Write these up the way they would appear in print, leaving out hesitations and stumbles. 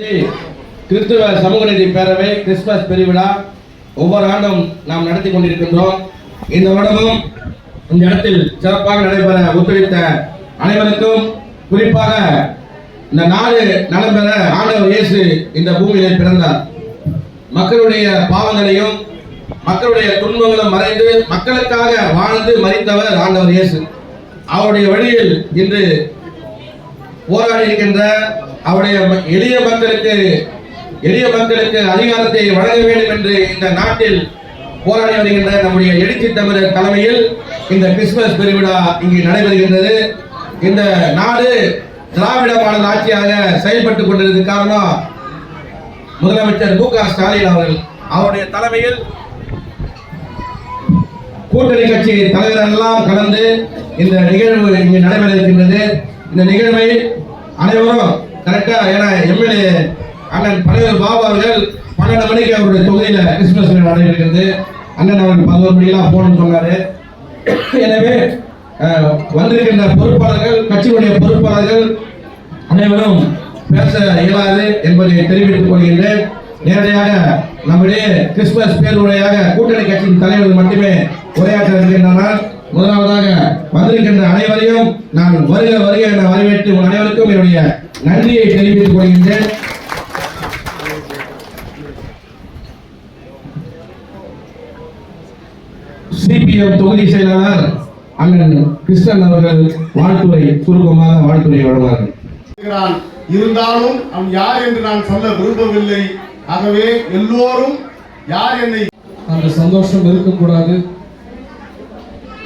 முன்னிட்டு கிறிஸ்துவ சமூக நீதி பேரவை கிறிஸ்துமஸ் பெருவிழா ஒவ்வொரு ஆண்டும் நாம் நடத்தி கொண்டிருக்கின்றோம். இந்த வருடமும் இந்த இடத்தில் சிறப்பாக நடைபெற ஒத்துழைத்த அனைவருக்கும், குறிப்பாக இந்த நாடு நலம் பெற ஆண்டவர் இயேசு இந்த பூமியிலே பிறந்தார். மக்களுடைய பாவங்களையும் மக்களுடைய துன்பங்களும் மறைந்து மக்களுக்காக வாழ்ந்து மரித்தவர் ஆண்டவர் இயேசு. அவருடைய வழியில் இன்று போராடி இருக்கின்ற அவருடைய எளிய மக்களுக்கு அதிகாரத்தை வழங்க வேண்டும் என்று இந்த நாட்டில் போராடி வருகின்ற நம்முடைய எழுச்சி தமிழர் தலைமையில் இந்த கிறிஸ்துமஸ் பெருவிழா இங்கு நடைபெறுகின்றது. இந்த நாடு திராவிட மாடல் ஆட்சியாக செயல்பட்டுக் கொண்டிருந்த காரணம் முதலமைச்சர் மு.க. ஸ்டாலின் அவருடைய தலைமையில் கூட்டணி கட்சி தலைவர்கள் எல்லாம் கலந்து இந்த நிகழ்வு இங்கு நடைபெற இருக்கின்றது. இந்த நிகழ்வை அனைவரும் கரெக்டா, ஏன்னா எம்எல்ஏ அண்ணன் பழையர் பாபு அவர்கள் 12 மணிக்கு அவருடைய தொகுதியில கிறிஸ்துமஸ் நடைபெறுகிறது. அண்ணன் அவர்கள் 11 மணிக்கெல்லாம் போகணும்னு சொன்னாரு. எனவே வந்திருக்கின்ற பொறுப்பாளர்கள், கட்சியுடைய பொறுப்பாளர்கள் அனைவரும் பேச இயலாது என்பதை தெரிவித்துக் கொள்கின்றேன். நேரடியாக நம்முடைய கிறிஸ்துமஸ் பேருரையாக கூட்டணி கட்சியின் தலைவர்கள் மட்டுமே உரையாற்ற இருக்கின்றனர். முதலாவதாக வந்திருக்கின்ற அனைவரையும் நான் வருக வருக என வரவேற்று உங்கள் அனைவருக்கும் என்னுடைய நன்றியை தெரிவித்துக் கொள்கின்றேன். சிபிஎம் தொகுதி செயலாளர் அண்ணன் கிருஷ்ணன் அவர்கள் வாழ்த்துறை சுருக்கமாக வாழ்த்துறை வழங்குவார்கள். இருந்தாலும் அவன் யார் என்று நான் சொல்ல விரும்பவில்லை. ஆகவே எல்லோரும் யார் என்னை அந்த சந்தோஷம் இருக்கக்கூடாது.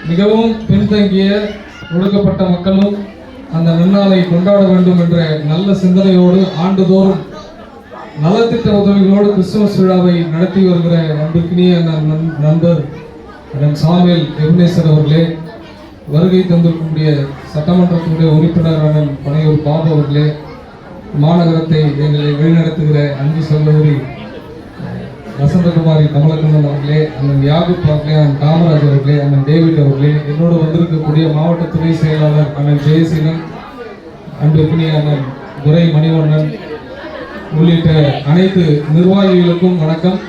மிகவும் பின்தங்கிய ஒடுக்கப்பட்ட மக்களும் அந்த நன்னாளை கொண்டாட வேண்டும் என்ற நல்ல சிந்தனையோடு ஆண்டுதோறும் நலத்திட்ட உதவிகளோடு கிறிஸ்துமஸ் விழாவை நடத்தி வருகிற அன்பிற்கினிய நண்பர் சாமுவேல் எபனேசர் அவர்களே, வருகை தந்திருக்கக்கூடிய சட்டமன்றத்தினுடைய உறுப்பினர் அண்ணன் பனையூர் பாபு அவர்களே, மாநகரத்தை எங்களை வழிநடத்துகிற அன்பு சகோதரி வசந்தகுமாரி கமலக்கண்ணன் அவர்களே, அண்ணன் யாகுப் அவர்களே, அண்ணன் காமராஜ் அவர்களே, அண்ணன் டேவிட் அவர்களே, என்னோடு வந்திருக்கக்கூடிய மாவட்ட துணை செயலாளர் அண்ணன் ஜெயசீலன், அன்பிற்கினிய அண்ணன் துரை மணிவண்ணன் உள்ளிட்ட அனைத்து நிர்வாகிகளுக்கும் வணக்கம்.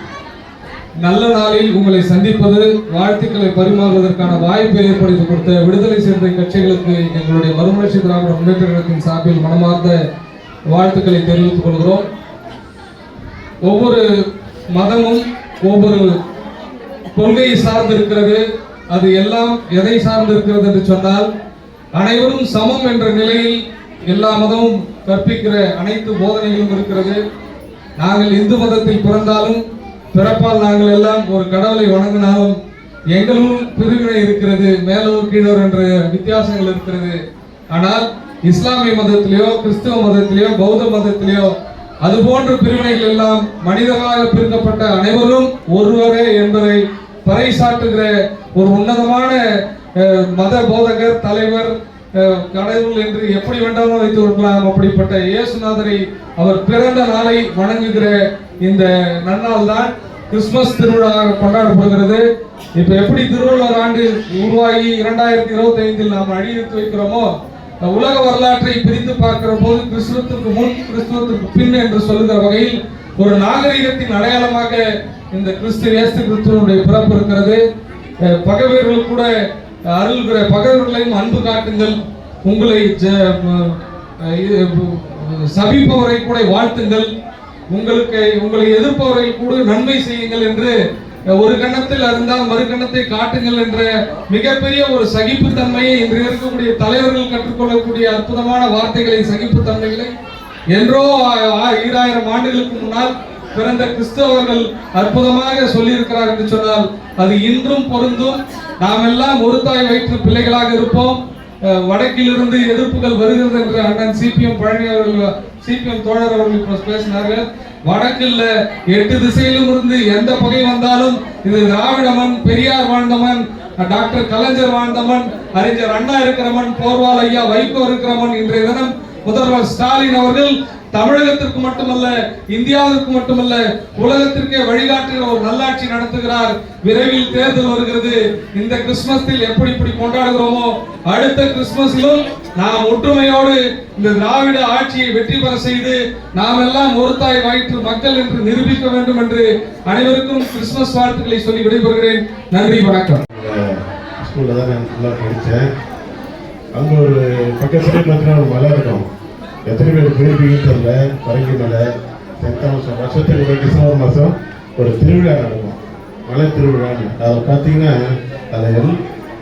நல்ல நாளில் உங்களை சந்திப்பது, வாழ்த்துக்களை பரிமாறுவதற்கான வாய்ப்பை ஏற்படுத்தி கொடுத்த விடுதலை சிறுத்தை கட்சிகளுக்கு எங்களுடைய மறுமலர்ச்சி திராவிட முன்னேற்ற கழகத்தின் சார்பில் மனமார்ந்த வாழ்த்துக்களை தெரிவித்துக் கொள்கிறோம். ஒவ்வொரு மதமும் ஒவ்வொரு கொள்கையை சார்ந்து இருக்கிறது. அது எல்லாம் எதை சார்ந்து இருக்கிறது என்று சொன்னால், அனைவரும் சமம் என்ற நிலையில் எல்லா மதமும் கற்பிக்கிற அனைத்து போதனைகளும் இருக்கிறது. நாங்கள் இந்து மதத்தில் பிறந்தாலும், பிறப்பால் நாங்கள் எல்லாம் ஒரு கடவுளை வணங்கினாலும் எங்களும் பிரிவினை இருக்கிறது, மேலோர் கீழோர் என்ற வித்தியாசங்கள் இருக்கிறது. ஆனால் இஸ்லாமிய மதத்திலேயோ, கிறிஸ்தவ மதத்திலேயோ, பௌத்த மதத்திலேயோ அது போன்ற பிரிவினைகள் எல்லாம் மனிதர்களாக பிரிக்கப்பட்ட அனைவரும் ஒருவரே என்பதை பறைசாற்றுகிற ஒரு உன்னதமான மத போதகர், தலைவர், கடவுள் என்று எப்படி வேண்டாமோ வைத்து கொடுக்கலாம். அப்படிப்பட்ட இயேசுநாதரை, அவர் பிறந்த நாளை வணங்குகிற இந்த நன்னாள் தான் கிறிஸ்துமஸ் திருவிழாவாக கொண்டாடப்படுகிறது. இப்ப எப்படி திருவள்ளுவர் ஆண்டு உருவாகி 2025 நாம் அடியெடுத்து வைக்கிறோமோ, உலக வரலாற்றை பிரித்து பார்க்கிற போது கிறிஸ்துவத்திற்கு முன், கிறிஸ்துவத்திற்கு பின் என்று சொல்லுகிற வகையில் ஒரு நாகரிகத்தின் அடையாளமாக இந்த இயேசு கிறிஸ்துவனுடைய பிறப்பு இருக்கிறது. பகைவர்கள் கூட அருள்கிற பகைவர்களையும் அன்பு காட்டுங்கள், உங்களை சபிப்பவரை கூட வாழ்த்துங்கள், உங்களை எதிர்ப்பவரை கூட நன்மை செய்யுங்கள் என்று ஒரு கண்ணத்தில் அறிந்தால் மறு கண்ணத்தை காட்டுங்கள் என்ற மிகப்பெரிய ஒரு சகிப்புத்தன்மையை இன்று இருக்கக்கூடிய தலைவர்கள் கற்றுக்கொள்ளக்கூடிய அற்புதமான வார்த்தைகளை, சகிப்புத்தன்மைகளை என்றோ 2000 ஆண்டுகளுக்கு முன்னால் பிறந்த கிறிஸ்தவர்கள் அற்புதமாக சொல்லியிருக்கிறார் என்று சொன்னால் அது இன்றும் பொருந்தும். நாம் எல்லாம் ஒரு தாய் வயிற்று பிள்ளைகளாக இருப்போம். வடக்கிலிருந்து எதிர்ப்புகள் வருகிறது என்று அண்ணன் சிபிஎம் பழனி அவர்கள், சிபிஎம் தோழர் அவர்கள் பேசினார்கள். வடக்கில் 8 திசையிலும் இருந்து எந்த பகை வந்தாலும் இது திராவிடமன், பெரியார் வாழ்ந்தவன், டாக்டர் கலைஞர் வாழ்ந்தவன், அறிஞர் அண்ணா இருக்கிறவன், போர்வால் ஐயா வைகோ இருக்கிறவன், இன்றைய தினம் முதல்வர் ஸ்டாலின் அவர்கள் தமிழகத்திற்கு மட்டுமல்ல, இந்தியாவிற்கு மட்டுமல்ல, உலகத்திற்கே வழிகாட்டுகிற ஒரு நல்லாட்சி நடத்துகிறார். விரைவில் தேர்தல் வருகிறது. இந்த கிறிஸ்துமஸில் எப்படி கொண்டாடுகிறோமோ அடுத்த கிறிஸ்துமஸிலும் நாம் ஒற்றுமையோடு இந்த திராவிட ஆட்சியை வெற்றி பெற செய்து நாம் எல்லாம் ஒரு தாய் வயிற்று மக்கள் என்று நிரூபிக்க வேண்டும் என்று அனைவருக்கும் கிறிஸ்துமஸ் வாழ்த்துக்களை சொல்லி விடைபெறுகிறேன். நன்றி, வணக்கம். ஸ்கூலில் தான் நான் ஃபுல்லாக படித்தேன். அங்கே ஒரு பக்கத்துலேயே பார்த்தீங்கன்னா ஒரு மலை இருக்கும். எத்தனை பேர் போயிருப்பீங்கன்னு தெரியல. பரங்கி மலை சென்ட் தாமஸ் வருஷத்துக்கு ஒரு டிசம்பர் மாதம் ஒரு திருவிழா நடக்கும், மலை திருவிழான்னு. அதை பார்த்தீங்கன்னா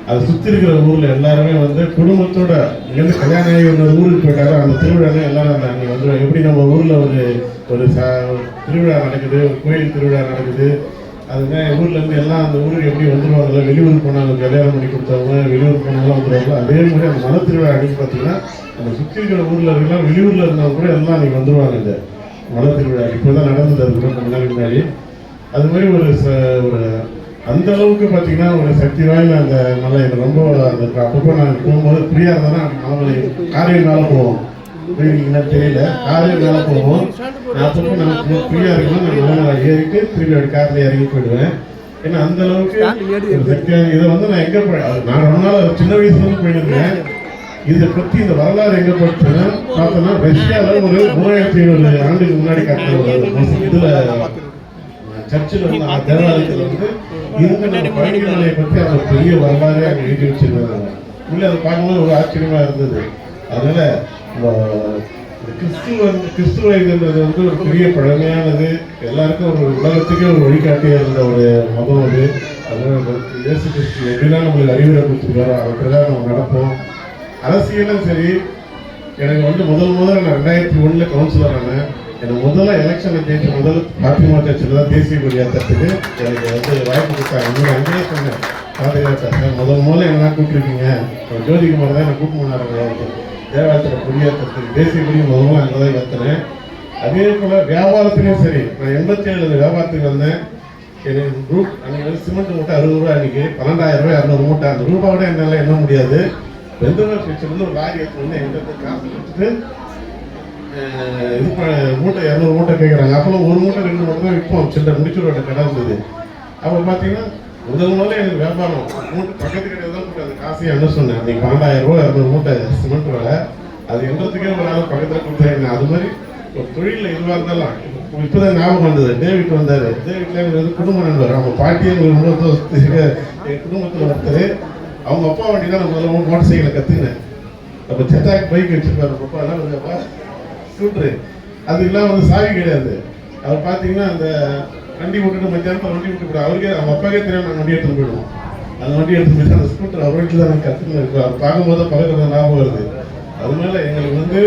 அதை சுற்றி இருக்கிற ஊரில் எல்லாருமே வந்து குடும்பத்தோட இங்கேருந்து கல்யாணம் ஆகி ஒரு ஊருக்கு போயிட்டாரோ அந்த திருவிழான்னு எல்லாரும் அங்கே வந்து எப்படி நம்ம ஊரில் ஒரு திருவிழா நடக்குது, ஒரு கோயில் திருவிழா நடக்குது, அதுங்க ஊர்லேருந்து எல்லாம் அந்த ஊருக்கு எப்படி வந்துடுவாங்கல்ல, வெளியூர் போனாங்க கல்யாணம் பண்ணி கொடுத்தவங்க வெளியூர் போனாலும் வந்துடுவாங்க. அதே மாதிரி அந்த மலை திருவிழா அன்றைக்கி பார்த்தீங்கன்னா அந்த சுற்றி இருக்கிற ஊரில் இருக்கலாம், வெளியூரில் இருந்தவங்க கூட எல்லாம் அன்றைக்கி வந்துடுவாங்க. இந்த மலை திருவிழா இப்போ தான் நடந்தது, அது கூட கொஞ்ச நாளைக்கு முன்னாடி. அது மாதிரி ஒரு அந்த அளவுக்கு பார்த்தீங்கன்னா ஒரு சக்தி வாய்ந்த அந்த மலை எனக்கு ரொம்ப அந்த அப்பப்போ நாங்கள் போகும்போது ஃப்ரீயாக இருந்தோன்னா மலை காரையில் மேலே போவோம். போயிருக்கீங்கன்னா தெரியல, காரையில் மேலே போவோம். நான் அப்பப்போ நமக்கு ஃப்ரீயாக இருக்கணும், நான் மலை ஏறிட்டு திரும்பி அப்படி காரில் இறங்கி போயிடுவேன். ஏன்னா அந்த அளவுக்கு சக்தியாக இதை வந்து நான் எங்கே நான் ரொம்ப நாள் சின்ன வயசுலேருந்து போயிருந்தேன். இதை பற்றி இந்த வரலாறு எங்கே படிச்சேன்னா பார்த்தோன்னா ரஷ்யாவில் ஒரு 3500 ஆண்டுக்கு முன்னாடி கட்டின ஒரு இதில் சர்ச்சில் வந்து தேவாலயத்தில் வந்து இருந்த நம்ம பழனி மலையை பற்றி அவங்க பெரிய வரலாறு அங்கே எழுதி வச்சிருந்தாங்க. உள்ளே அதை பார்க்கும்போது ஒரு ஆச்சரியமாக இருந்தது. அதனால் கிறிஸ்துவ இதுன்றது வந்து ஒரு பெரிய பழமையானது, எல்லாருக்கும் ஒரு உலகத்துக்கே ஒரு வழிகாட்டியாக இருந்த ஒரு மதம் அது. அதனால இயேசு கிறிஸ்து எப்படிலாம் நம்மளுக்கு அறிவுரை கொடுத்துருக்காரோ அவற்றைதான் நம்ம நடப்போம். அரசியலும் சரி, எனக்கு வந்து முதல்ல நான் 2001 கவுன்சிலர் ஆனேன். எனக்கு முதல்ல எலெக்ஷனில் ஜெயிச்ச பாத்திமா சர்ச்சில் தான் தேசிய கொடி ஏற்றத்துக்கு எனக்கு வந்து வாய்ப்பு கொடுத்தாங்க. இன்னும் அங்கேயே சொன்னேன், பாதுகாத்தா சார் முதல்ல என்ன கூப்பிட்டுருக்கீங்க, ஜோதிகுமார் தான் என்னை கூப்பிட்டு போனாங்க தேவாலயத்தில் கொடியேற்றத்துக்கு. தேசிய கொடி முதல்ல அங்கே தான் ஏற்றினேன். அதே போல் வியாபாரத்துலேயும் சரி, நான் 87 வியாபாரத்துக்கு வந்தேன். எனக்கு குரூப் அன்றைக்கி வந்து சிமெண்ட் மூட்டை 60 ரூபா, அன்றைக்கி 12,000 200 மூட்டை. அந்த ரூபாவோட என்னால் எண்ண முடியாது. பெந்தகோஸ்து சர்ச்சில் வந்து ஒரு லாரி எடுத்து எங்கிட்ட காசு கொடுத்துட்டு மூட்டை 200 மூட்டை கேட்குறாங்க. அப்போலாம் ஒரு மூட்டை 2 மூட்டை தான் விற்போம். சில்லறை முடிச்சுரோட கடை இருந்தது. அப்போ பார்த்தீங்கன்னா முதல்ல எனக்கு வியாபாரம் மூட்டை பக்கத்து கடையில் தான் போட்டு அந்த காசையும் என்ன சொன்னேன். அன்றைக்கி 12,000 200 மூட்டை சிமெண்ட் வேலை. அது எண்றதுக்கே ஒரு நாள் பக்கத்தில் கொடுத்தாங்க. அது மாதிரி ஒரு தொழிலில் இதுவாக இருந்தாலும் இப்போ தான் ஞாபகம் வந்தது. டேவிட் வந்தார். டேவிட்ல எனக்கு வந்து குடும்ப நண்பர். அவங்க பாட்டியை எங்கள் குடும்பத்தில் ஒருத்தர். அவங்க அப்பா வண்டி தான் நான் முதல்ல மோட்டர் சைக்கிளை கற்றுக்கினேன். அப்போ செட்டாக் பைக் வச்சுருப்பாரு அப்பா, எல்லாம் ஸ்கூட்ரு. அது இல்லாமல் வந்து சாவி கிடையாது. அவர் பார்த்தீங்கன்னா அந்த வண்டி விட்டுட்டு மத்தியானத்தில் வண்டி விட்டு கூட அவருக்கே அவங்க அப்பாக்கே தெரியாமல் நாங்கள் வண்டி எடுத்துன்னு போயிடுவோம். அந்த வண்டி எடுத்து போயிட்டு அந்த ஸ்கூட்டர் அவர் வீட்டில் தான் நாங்கள் கற்றுக்கணும். இப்போ அவர் பார்க்கும்போது பக்கத்தில் ஞாபகம் வருது. அதனால எங்களுக்கு வந்து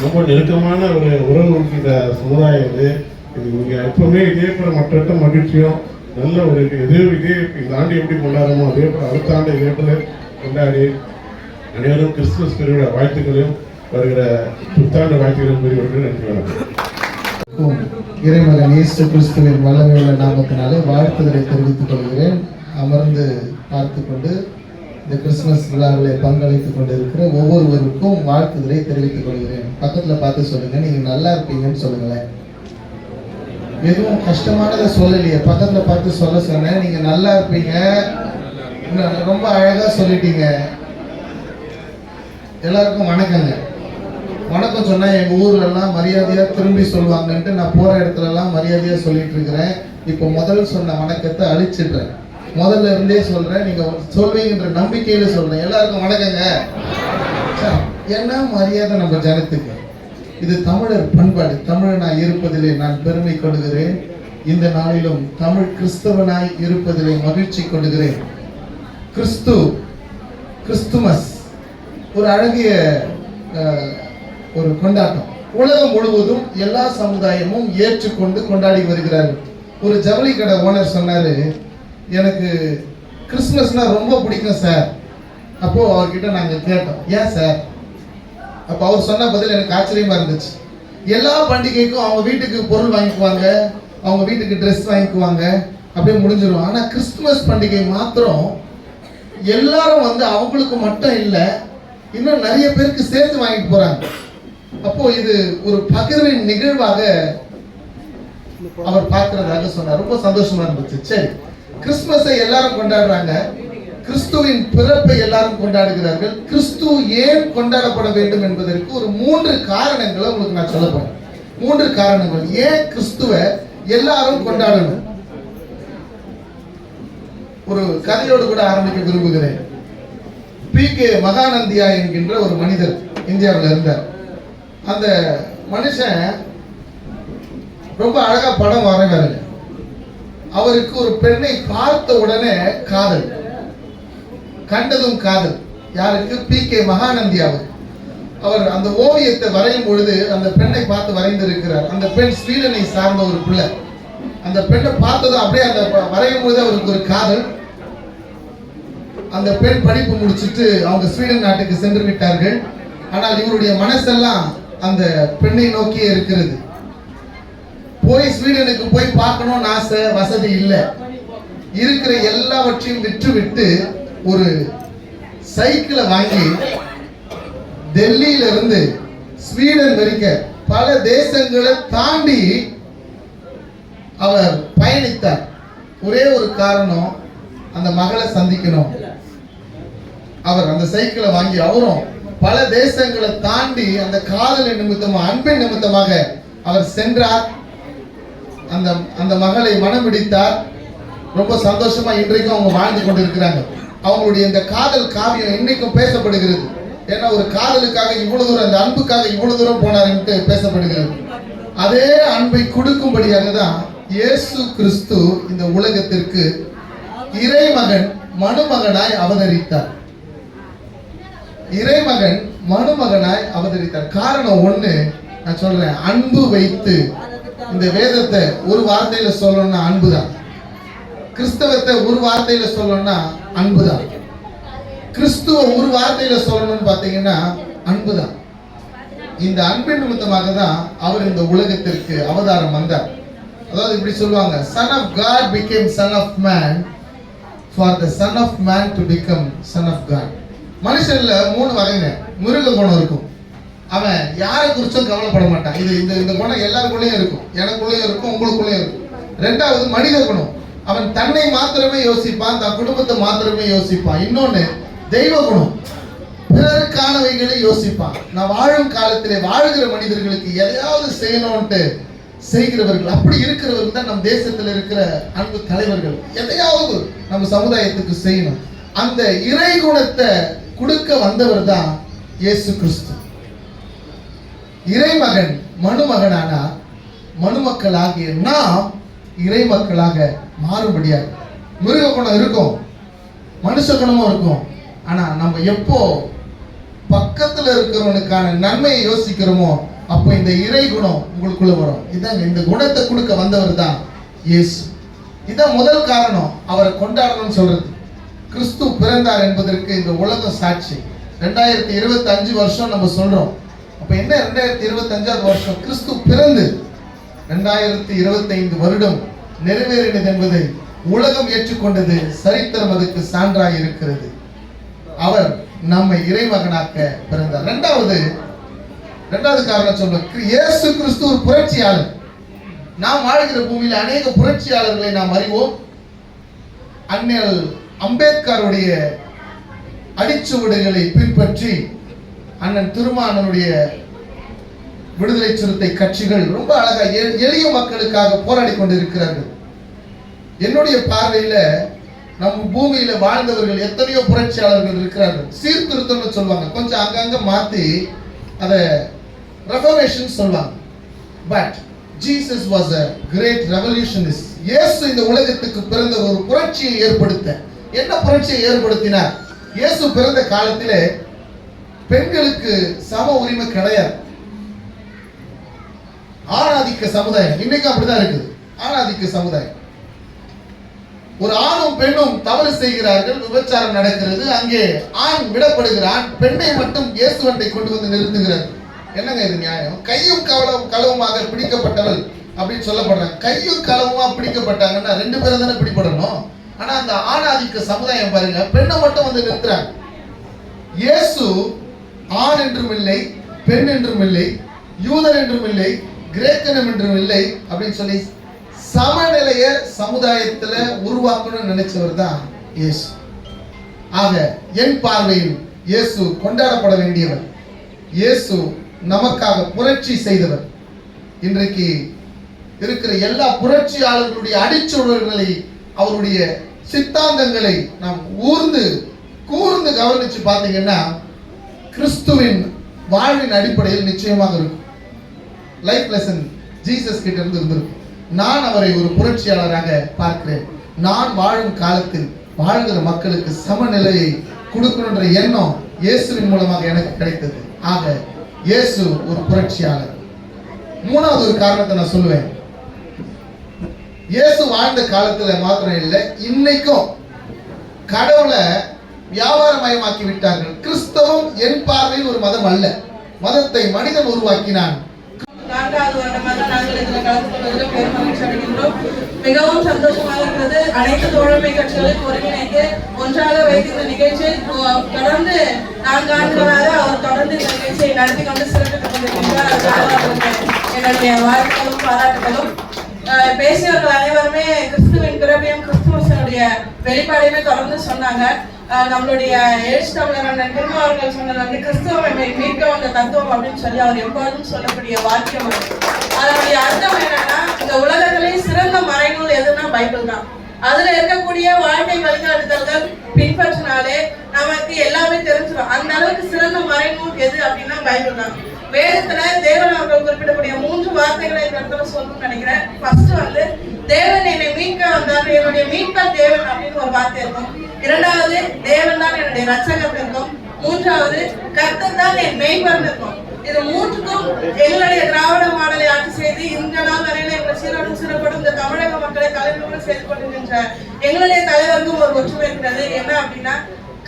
ரொம்ப நெருக்கமான ஒரு உறவு இருக்கின்ற சமுதாயம் இது. இங்கே எப்பவுமே இதே போல மற்ற மகிழ்ச்சியும் நல்ல ஒரு இதே இந்த ஆண்டு எப்படி கொண்டாடுறோமோ அதே போல் அடுத்த ஆண்டு இதே போல கொண்டாடி அனைவரும் கிறிஸ்துமஸ் பெருவிழா வாழ்த்துக்களையும் வருகிற புத்தாண்டு வாழ்த்துக்களையும் பெறுவதற்கு நன்றி. வணக்கம். இறைமகன் இயேசு கிறிஸ்துவின் வல்லமையுள்ள நாமத்தினாலே வாழ்த்துக்களை தெரிவித்துக் கொள்கிறேன். அமர்ந்து பார்த்து கொண்டு இந்த கிறிஸ்துமஸ் விழாவிலே பங்களித்துக் கொண்டு இருக்கிற ஒவ்வொருவருக்கும் வாழ்த்துக்களை தெரிவித்துக் கொள்கிறேன். பக்கத்தில் பார்த்து சொல்லுங்க, நீங்க நல்லா இருப்பீங்கன்னு சொல்லுங்களேன். எதுவும் கஷ்டமானதை சொல்லலையே, பக்கத்தில் பார்த்து சொல்ல சொன்னேன். நீங்க நல்லா இருப்பீங்க, ரொம்ப அழகா சொல்லிட்டீங்க. எல்லாருக்கும் வணக்கங்க. வணக்கம் சொன்னா எங்க ஊர்ல எல்லாம் மரியாதையா திரும்பி சொல்லுவாங்கன்ட்டு நான் போற இடத்துல எல்லாம் மரியாதையா சொல்லிட்டு இருக்கிறேன். இப்போ முதல் சொன்ன வணக்கத்தை அழிச்சிடுறேன். முதல்ல இருந்தே சொல்றேன், நீங்க சொல்வீங்கன்ற நம்பிக்கையில சொல்றேன். எல்லாருக்கும் வணக்கங்க. என்ன மரியாதை நம்ம ஜனத்துக்கு. இது தமிழர் பண்பாடு. தமிழனாய் இருப்பதிலே நான் பெருமை கொள்கிறேன். இந்த நாளிலும் தமிழ் கிறிஸ்தவனாய் இருப்பதிலே மகிழ்ச்சி கொள்கிறேன். கிறிஸ்துமஸ் ஒரு அழகிய ஒரு கொண்டாட்டம். உலகம் முழுவதும் எல்லா சமுதாயமும் ஏற்றுக்கொண்டு கொண்டாடி வருகிறார்கள். ஒரு ஜவுளி கடை ஓனர் சொன்னாரு, எனக்கு கிறிஸ்துமஸ்னா ரொம்ப பிடிக்கும் சார். அப்போ அவர்கிட்ட நாங்க கேட்டோம், ஏன் சார்? அப்போ அவர் சொன்ன பதில் எனக்கு ஆச்சரியமா இருந்துச்சு. எல்லா பண்டிகைக்கும் அவங்க வீட்டுக்கு பொருள் வாங்கிக்குவாங்க, அவங்க வீட்டுக்கு ட்ரெஸ் வாங்கிக்குவாங்க, அப்படியே முடிஞ்சிடும். ஆனா கிறிஸ்துமஸ் பண்டிகை மாத்திரம் எல்லாரும் வந்து அவங்களுக்கு மட்டும் இல்லை, இன்னும் நிறைய பேருக்கு சேர்த்து வாங்கிட்டு போறாங்க. அப்போ இது ஒரு பகிர்வின் நிகழ்வாக அவர் பார்க்கிறதாக சொன்னார். ரொம்ப சந்தோஷமா இருந்துச்சு. சரி, கிறிஸ்துமஸை எல்லாரும் கொண்டாடுறாங்க, கிறிஸ்துவின் பிறப்பை எல்லாரும் கொண்டாடுகிறார்கள். கிறிஸ்து ஏன் கொண்டாடப்பட வேண்டும் என்பதற்கு ஒரு 3 காரணங்களை உங்களுக்கு நான் சொல்ல போறேன். 3 காரணங்கள் ஏன் கிறிஸ்துவை எல்லாரும் கொண்டாடணும். ஒரு கதையோடு கூட ஆரம்பிக்க விரும்புகிறேன். பி.கே. மகானந்தியா என்கின்ற ஒரு மனிதர் இந்தியாவில் இருந்தார். அந்த மனுஷன் ரொம்ப அழகா படம் வரைவாரு. அவருக்கு ஒரு பெண்ணை பார்த்த உடனே காதல், கண்டதும் காதல். யாருக்கு? பி.கே. மகானந்தியாவுக்கு. அவர் அந்த ஓவியத்தை வரையும் பொழுது அந்த பெண்ணை பார்த்து வரைந்திருக்கிறார். அந்த பெண் ஸ்வீடனை சார்ந்த ஒரு பிள்ளை. அந்த பெண்ணை பார்த்ததும் அப்படியே அந்த வரையும் பொழுது அவருக்கு ஒரு காதல். அந்த பெண் படிப்பு முடிச்சுட்டு அவங்க ஸ்வீடன் நாட்டுக்கு சென்று விட்டார்கள். ஆனால் இவருடைய மனசெல்லாம் அந்த பெண்ணை நோக்கியே இருக்கிறது. போய் ஸ்வீடனுக்கு போய் பார்க்கணும்னு ஆசை, வசதி இல்லை. இருக்கிற எல்லாவற்றையும் விட்டு ஒரு சைக்கிளை வாங்கி டெல்லியில இருந்து ஸ்வீடன் வரைக்கும் பல தேசங்களை தாண்டி அவர் பயணித்தார். ஒரே ஒரு காரணம், அந்த மகளை சந்திக்கணும். அவர் அந்த சைக்கிளை வாங்கி அவரும் பல தேசங்களை தாண்டி அந்த காதலின் நிமித்தமாக, அன்பின் நிமித்தமாக அவர் சென்றார். அந்த மகளை மனம் பிடித்தார். ரொம்ப சந்தோஷமா இன்றைக்கும் அவங்க வாழ்ந்து கொண்டிருக்கிறாங்க. அவங்களுடைய இந்த காதல் காவியம் இன்னைக்கும் பேசப்படுகிறது. ஏன்னா ஒரு காதலுக்காக இவ்வளவு தூரம், அந்த அன்புக்காக இவ்வளவு தூரம் போனார்ன்ட்டு பேசப்படுகிறது. அதே அன்பை கொடுக்கும்படியாக தான் இயேசு கிறிஸ்து இந்த உலகத்திற்கு இறைமகன் மனுமகனாய் அவதரித்தார். இறைமகன் மனுமகனாய் அவதரித்தார். காரணம் ஒண்ணு நான் சொல்றேன், அன்பு வைத்து. இந்த வேதத்தை ஒரு வார்த்தையில சொல்லணும்னா அன்புதான். கிறிஸ்தவத்தை ஒரு வார்த்தையில சொல்லணும்னா அன்புதான். கிறிஸ்துவ ஒரு வார்த்தையில சொல்லணும்னு பாத்தீங்கன்னா அன்புதான். இந்த அன்பின் நிமித்தமாக தான் அவர் இந்த உலகத்திற்கு அவதாரம் வந்தார். அதாவது இப்படி சொல்லுவாங்க, son of God became son of man for the son of man to become son of God. மனுஷன்ல 3 வகைங்க. மிருக குணம் இருக்கும். அவன் யாரை குறிச்சும் கவலைப்பட மாட்டான். இந்த குணம் எல்லாருக்குள்ளேயும் இருக்கும், எனக்குள்ளேயும் இருக்கும், உங்களுக்குள்ளேயும் இருக்கும். 2வது மனித குணம். அவன் தன்னை மாத்திரமே யோசிப்பான், தன் குடும்பத்தை மாத்திரமே யோசிப்பான். இன்னொன்னு தெய்வ குணம், பிறருக்கானவைகளை யோசிப்பான். நான் வாழும் காலத்திலே வாழ்கிற மனிதர்களுக்கு எதையாவது செய்யணும்ட்டு செய்கிறவர்கள். அப்படி இருக்கிறவர்கள் தான் நம் தேசத்தில் இருக்கிற அன்பு தலைவர்கள். எதையாவது நம்ம சமுதாயத்துக்கு செய்யணும். அந்த இறை குணத்தை கொடுக்க வந்தவர் தான் இயேசு கிறிஸ்து. இறைமகன் மனுமகனானா மனுமக்களாகிய நாம் இறைமக்களாக மாறும்படியாக. மிருக குணம் இருக்கும், மனுஷ குணமும் இருக்கும். ஆனா நம்ம எப்போ பக்கத்துல இருக்கிறவனுக்கான நன்மையை யோசிக்கிறோமோ அப்போ இந்த இறை குணம் உங்களுக்குள்ள வரும். இதாங்க இந்த குணத்தை கொடுக்க வந்தவர் தான் இயேசு. இதான் முதல் காரணம் அவரை கொண்டாடணும்னு சொல்றது. கிறிஸ்து பிறந்தார் என்பதற்கு இந்த உலகம் சாட்சி. 2025 வருஷம் நம்ம சொல்றோம். அப்ப என்ன 2025 வருஷம்? கிறிஸ்து பிறந்து 2025 வருடம் நிறைவேறினது என்பதை உலகம் ஏற்றுக்கொண்டது. சரித்திரம் அதுக்கு சான்றாக இருக்கிறது. அவர் நம்மை இறைமகனாக்க பிறந்தார். 2வது காரணம் சொல்ல, இயேசு கிறிஸ்து ஒரு புரட்சியாளர். நாம் வாழ்கிற பூமியில அநேக புரட்சியாளர்களை நாம் அறிவோம். அண்ணல் அம்பேத்கருடைய அடிச்சுவடுகளை பின்பற்றி அண்ணன் திருமானனுடைய விடுதலை சிறுத்தை கட்சிகள் ரொம்ப அழகா எளிய மக்களுக்காக போராடி கொண்டிருக்கிறார்கள். என்னுடைய பார்வையில நம்ம பூமியில வாழ்ந்தவர்கள் எத்தனையோ புரட்சியாளர்கள் இருக்கிறார்கள். சீர்திருத்தம்னு சொல்லுவாங்க, கொஞ்சம் அங்கங்க மாத்தி அதை ரெஃபர்மேஷன் சொல்லுவாங்க. But Jesus was a great revolutionist. இயேசு இந்த உலகத்துக்கு பிறந்த ஒரு புரட்சியை ஏற்படுத்த. என்ன புரட்சியை ஏற்படுத்தினார்? இயேசு பிறந்த காலத்திலே பெண்களுக்கு சம உரிமை கிடையாது. ஆணாதிக்க சமுதாயம். இன்னைக்கு அப்படிதான் இருக்குது, ஆணாதிக்க சமுதாயம். ஒரு ஆணும் பெண்ணும் தவறு செய்கிறார்கள், விபச்சாரம் நடக்கிறது. அங்கே ஆண் விடப்படுகிறான், பெண்ணை மட்டும் இயேசுவண்டை கொண்டு வந்து நிறுத்துகிறார். என்னங்க இது நியாயம்? கையும் களவுமாக பிடிக்கப்பட்டவள் அப்படின்னு சொல்லப்படுறாங்க. கையும் களவுமா பிடிக்கப்பட்டாங்கன்னா 2 பேரும் தானே பிடிபடணும். ஆனா அந்த ஆணாதிக்க சமுதாயம் பாருங்க, பெண்ணை மட்டும் வந்து நிறுத்துறாங்க. இயேசு ஆண் என்றும் இல்லை, பெண் என்றும் இல்லை, யூதன் என்றும் இல்லை, கிரேக்கனம் என்றும் இல்லை அப்படின்னு சொல்லி சமநிலைய சமுதாயத்துல உருவாக்கணும்னு நினைச்சவர் தான் இயேசு. ஆக என் பார்வையில் இயேசு கொண்டாடப்பட வேண்டியவர். இயேசு நமக்காக புரட்சி செய்தவர். இன்றைக்கு இருக்கிற எல்லா புரட்சியாளர்களுடைய அடிச்சுவடுகளை, அவருடைய சித்தாந்தங்களை நாம் கூர்ந்து கவனிச்சு பார்த்தீங்கன்னா கிறிஸ்துவின் வாழ்வின் அடிப்படையில் நிச்சயமாக இருக்கும். லைஃப் லெசன் ஜீசஸ் கிட்ட இருந்து இருந்திருக்கும். நான் அவரை ஒரு புரட்சியாளராக பார்க்கிறேன். நான் வாழும் காலத்தில் வாழ்கிற மக்களுக்கு சமநிலையை கொடுக்கணுன்ற எண்ணம் இயேசுவின் மூலமாக எனக்கு கிடைத்தது. ஆக இயேசு ஒரு புரட்சியாளர். மூணாவது ஒரு காரணத்தை நான் சொல்லுவேன். இயேசு வாழ்ந்த காலத்துல மாத்திரம் இல்லை, இன்னைக்கும் கடவுளை வியாபாரமயமாக்கி விட்டார்கள். கிறிஸ்தவம் என் பார்வையில் ஒரு மதம் அல்ல, மதத்தை மனிதன் உருவாக்கினான். 4வது வருடமாக நாங்கள் இதில் கலந்து கொள்வதில் பெரும் மகிழ்ச்சி அடைகின்றோம். மிகவும் சந்தோஷமாக இருக்கிறது. அனைத்து தோழமை கட்சிகளையும் ஒருங்கிணைத்து ஒன்றாக வைத்து இந்த நிகழ்ச்சியை தொடர்ந்து 4 ஆண்டுகளாக அவர் தொடர்ந்து இந்த நிகழ்ச்சியை நடத்தி கொண்டு சிறப்பித்துக் கொண்டிருக்கின்றார். என்னுடைய வாழ்த்துக்களும் பாராட்டுகளும். பேசியவர்கள் அனைவருமே கிறிஸ்துவின் பிறப்பையும் கிறிஸ்துவனுடைய வெளிப்பாடையுமே தொடர்ந்து சொன்னாங்க. நம்மளுடைய எழுச்சி தமிழர் திரும்ப அவர்கள் சொன்னது வந்து கிறிஸ்துவ மீட்க வந்த தத்துவம் அப்படின்னு சொல்லி அவர் எப்போதும் சொல்லக்கூடிய வாக்கியம். அதனுடைய அர்த்தம் என்னன்னா, இந்த உலகத்திலே சிறந்த மறைநூல் எதுனா பைபிள் தான். அதுல இருக்கக்கூடிய வாழ்க்கை வழிகாட்டுதல்கள் பின்பற்றினாலே நமக்கு எல்லாமே தெரிஞ்சிடும். அந்த அளவுக்கு சிறந்த மறைநூல் எது அப்படின்னா பைபிள் தான். வேதத்துல தேவன் அவர்கள் குறிப்பிடக்கூடிய 3 வார்த்தைகளை இந்த இடத்துல சொல்லணும்னு நினைக்கிறேன். ஃபர்ஸ்ட் வந்து தேவன் என்னை மீட்க வந்தார், என்னுடைய மீட்பர் தேவன் அப்படின்னு ஒரு வார்த்தை இருக்கும். 2வது தேவன் தான் என்னுடைய ரட்சகர் இருக்கும். 3வது கர்த்தர் தான் என் மேய்ப்பர் இருக்கும். இது 3க்கும் எங்களுடைய திராவிட மாடலை ஆட்சி செய்து இந்த நாள் வரையில எங்களை சீரோடும் சிறப்படும் இந்த தமிழக மக்களை தலைவரோடு செய்து கொண்டிருக்கின்ற எங்களுடைய தலைவருக்கும் ஒரு ஒற்றுமை இருக்கிறது. என்ன அப்படின்னா,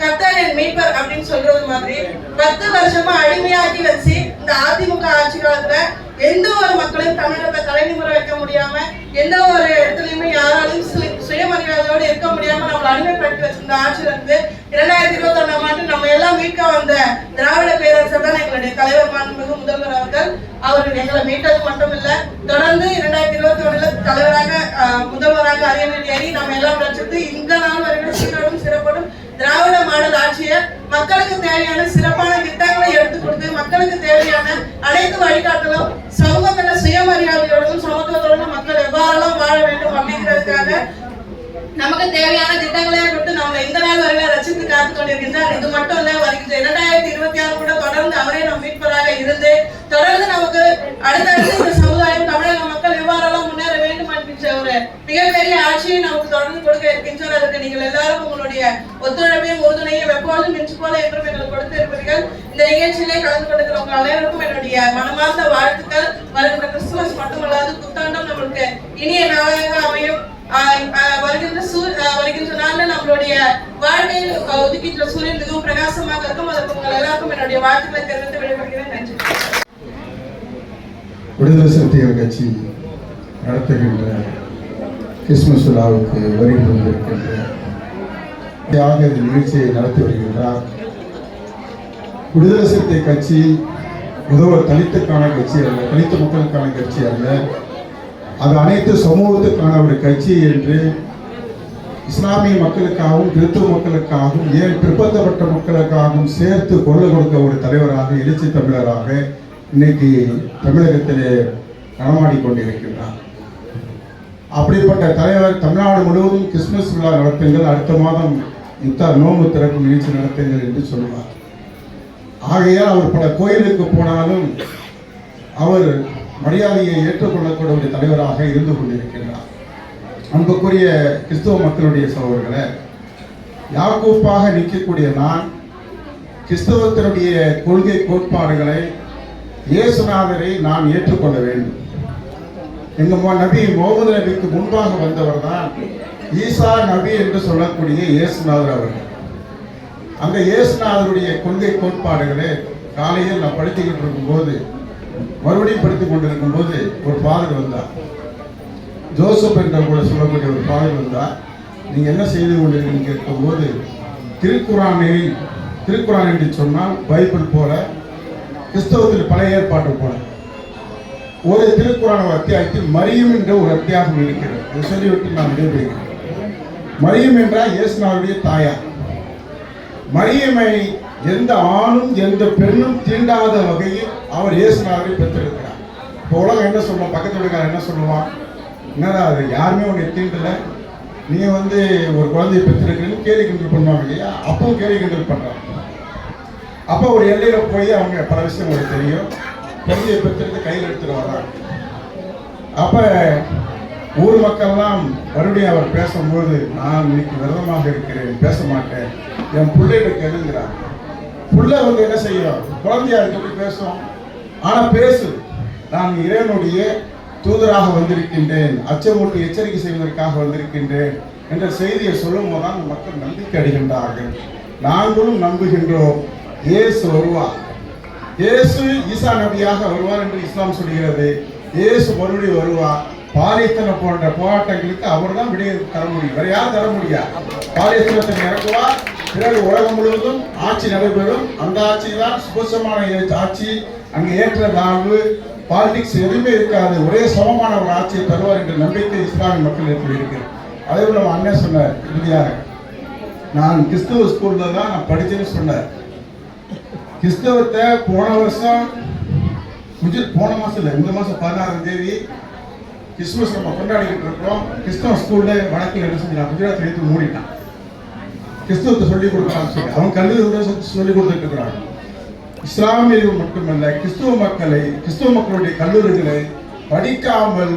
கர்த்தர் என் மீட்பர் அப்படின்னு சொல்றது மாதிரி 10 வருஷமா அடிமையாக்கி வச்சு இந்த அதிமுக ஆட்சி காலத்துல எந்த ஒரு மக்களையும் தமிழகத்தை தலைநிமுறை வைக்க முடியாம, எந்த ஒரு இடத்துலயுமே யாராலையும் சுயமரியாதையோடு இருக்க முடியாம நம்மளை அடிமைப்படுத்தி வச்சிருந்த ஆட்சியில இருந்து 2021ஆம் ஆண்டு நம்ம எல்லாம் மீட்க வந்த திராவிட பேரரசர் தான் எங்களுடைய தலைவர் மாண்புமிகு முதல்வர் அவர்கள். அவர் எங்களை மீட்டது மட்டும் இல்ல, தொடர்ந்து 2021 தலைவராக முதல்வராக அரியணையில் ஏறி நம்ம எல்லாம் ரசித்து இந்த நாள் வரைக்கும் சீரோடும் சிறப்படும் திராவிட மாடல் ஆட்சியை மக்களுக்கு தேவையான சிறப்பான திட்டங்களை எடுத்து கொடுத்து மக்களுக்கு தேவையான அனைத்து வழிகாட்டலும் சமூகத்துல சுயமரியாதையோடும் சமத்துவத்தோடும் மக்கள் எவ்வாறெல்லாம் வாழ வேண்டும் அப்படிங்கிறதுக்காக நமக்கு தேவையான திட்டங்களே கொடுத்து நம்ம இந்த நாள் வரையில ரசித்து காத்து கொண்டிருக்கின்றார். இது மட்டும் இல்ல, வருகின்ற 2026 கூட தொடர்ந்து அவரே நம் மீட்பராக இருந்து தொடர்ந்து நமக்கு அடுத்தடுத்து இந்த சமுதாயம் தமிழக மக்கள் எவ்வாறெல்லாம் முன்னேற வேண்டும் என்கின்ற ஒரு மிகப்பெரிய ஆட்சியை நமக்கு தொடர்ந்து கொடுக்க இருக்கின்றார். அதற்கு நீங்கள் எல்லாரும் உங்களுடைய ஒத்துழைப்பையும் உறுதுணையும் எப்போதும் மிஞ்சி போல என்றும் எங்களுக்கு கொடுத்து இருப்பீர்கள். இந்த நிகழ்ச்சியிலே கலந்து கொண்டிருக்கிற உங்கள் அனைவருக்கும் என்னுடைய மனமார்ந்த வாழ்த்துக்கள். வருகின்ற கிறிஸ்துமஸ் மட்டுமல்லாது புத்தாண்டும் நம்மளுக்கு இனிய நாளாக அமையும். வருகின்ற நாள்ல நம்மளுடைய வாழ்க்கையில் ஒதுக்கின்ற சூரியன் மிகவும் பிரகாசமாக இருக்கும். அதற்கு உங்கள் எல்லாருக்கும் என்னுடைய வாழ்த்துக்களை தெரிவித்து விடைபெறுகிறேன். நன்றி. விடுதலை சிறுத்தைகள் கட்சி நடத்துகின்ற கிறிஸ்துமஸ் விழாவுக்கு வருகை தந்திருக்கின்ற இந்த நிகழ்ச்சியை நடத்தி வருகின்றார். விடுதலை சிறுத்தை கட்சி தலித்துக்கான கட்சி அல்ல, தலித்து மக்களுக்கான கட்சி அல்ல, அது அனைத்து சமூகத்துக்கான ஒரு கட்சி என்று இஸ்லாமிய மக்களுக்காகவும் கிறிஸ்துவ மக்களுக்காகவும் ஏன் பிற்படுத்தப்பட்ட மக்களுக்காகவும் சேர்த்து குரல் கொடுக்க ஒரு தலைவராக எழுச்சி தமிழராக இன்னைக்கு தமிழகத்திலே நடமாடி கொண்டிருக்கின்றார். அப்படிப்பட்ட தலைவர் தமிழ்நாடு முழுவதும் கிறிஸ்துமஸ் விழா நடத்துங்கள், அடுத்த மாதம் இஃப்தார் நோன்பு திறக்கும் நிகழ்ச்சி நடத்துங்கள் என்று சொல்வார். ஆகையால் அவர் பல கோயிலுக்கு போனாலும் அவர் மரியாதையை ஏற்றுக்கொள்ளக்கூடிய ஒரு தலைவராக இருந்து கொண்டிருக்கின்றார். அன்புக்குரிய கிறிஸ்துவ மக்களுடைய சகோதரர்களை, யாக்கோப்பாக நிற்கக்கூடிய நான் கிறிஸ்தவத்தினுடைய கொள்கை கோட்பாடுகளை இயேசுநாதரை நான் ஏற்றுக்கொள்ள வேண்டும். எங்க நபி முகமது நபிக்கு முன்பாக வந்தவர் தான் ஈசா நபி என்று சொல்லக்கூடிய இயேசுநாதர் அவர்கள். அந்த இயேசுநாதருடைய கொள்கை கோட்பாடுகளை காலையில் நான் படித்துக்கிட்டு இருக்கும்போது, மறுபடியும் படித்துக் கொண்டிருக்கும் போது ஒரு ஃபாதர் வந்தார், ஜோசப் என்ற கூட சொல்லக்கூடிய ஒரு ஃபாதர் வந்தார். நீங்க என்ன செய்து கொண்டிருக்கீங்க கேட்கும் போது, திருக்குறான் என்று சொன்னால் பைபிள் போல கிறிஸ்தவத்தில் பழைய ஏற்பாட்டு போல ஒரு திருக்குறான அத்தியாயத்தில் மரியம் என்ற ஒரு அத்தியாயம் இருக்கிறது. அதை சொல்லிவிட்டு நான் விடைபெறுகிறேன். மரியம் என்றால் இயேசுநாதருடைய தாயார். மரியமை எந்த ஆணும் எந்த பெண்ணும் தீண்டாத வகையில் அவர் இயேசுநாதரை பெற்றெடுக்கிறார். இப்போ உலகம் என்ன சொல்லுவோம், பக்கத்து வீட்டுக்காரன் என்ன சொல்லுவான், என்னடா அது யாருமே உன்னை தீண்டலை, நீ ஒரு குழந்தையை பெற்றிருக்கிறேன்னு கேலி கிண்டல் பண்ணுவாங்க இல்லையா? அப்பவும் கேலி கிண்டல் பண்றாங்க. அப்போ ஒரு எல்லையில போய் அவங்க பல விஷயம் உங்களுக்கு தெரியும், குழந்தையை பெற்றெடுத்து கையில் எடுத்துட்டு வர்றாங்க. அப்ப ஊர் மக்கள்லாம் மறுபடியும் அவர் பேசும்போது, நான் இன்னைக்கு விரதமாக இருக்கிறேன், பேச மாட்டேன், என் பிள்ளைகளுக்கு எழுதுகிறார். புள்ள என்ன செய்யும், குழந்தையா எப்படி பேசும், ஆனா பேசு, நான் இறைவனுடைய தூதராக வந்திருக்கின்றேன், அச்சமூட்டி எச்சரிக்கை செய்வதற்காக வந்திருக்கின்றேன் என்ற செய்தியை சொல்லும் போதுதான் மக்கள் நம்பிக்கை அடைகின்றார்கள். நாங்களும் நம்புகின்றோம், இயேசு வருவார், இயேசு ஈசா நபியாக வருவார் என்று இஸ்லாம் சொல்கிறது. இயேசு மறுபடியும் வருவார். பாலியத்தனை போன்ற போராட்டங்களுக்கு அவர் தான் விடையை தர முடியும், வேற யாரும் தர முடியாது. பாலியத்தனத்தை இறக்குவார், பிறகு உலகம் முழுவதும் ஆட்சி நடைபெறும். அந்த ஆட்சி தான் சுபசமான ஆட்சி. அங்கு ஏற்ற தாழ்வு பாலிடிக்ஸ் எதுவுமே இருக்காது, ஒரே சமமான ஒரு ஆட்சியை தருவார் என்ற நம்பிக்கை இஸ்லாமிய மக்கள் இருக்கிறது. அதே போல அண்ணன் சொன்னார் இறுதியாக, நான் கிறிஸ்தவ ஸ்கூல்ல தான் நான் படிச்சேன்னு சொன்னார். கிறிஸ்தவத்தை போன வருஷம் போன மாசம் இல்லை, இந்த மாசம் 16ஆம் தேதி கிறிஸ்துமஸ் நம்ம கொண்டாடிக்கிட்டு இருக்கிறோம். கிறிஸ்தவ ஸ்கூல்ல வடக்கில் என்ன செஞ்சான், குஜராத் எடுத்து மூடிட்டான். கிறிஸ்தவத்தை சொல்லிக் கொடுக்கலாம்னு சொல்லி அவன் கல்லூரி சொல்லிக் கொடுத்துட்டு இருக்கிறான். இஸ்லாமியர்கள் மட்டுமல்ல, கிறிஸ்துவ மக்களுடைய கல்லூரிகளை படிக்காமல்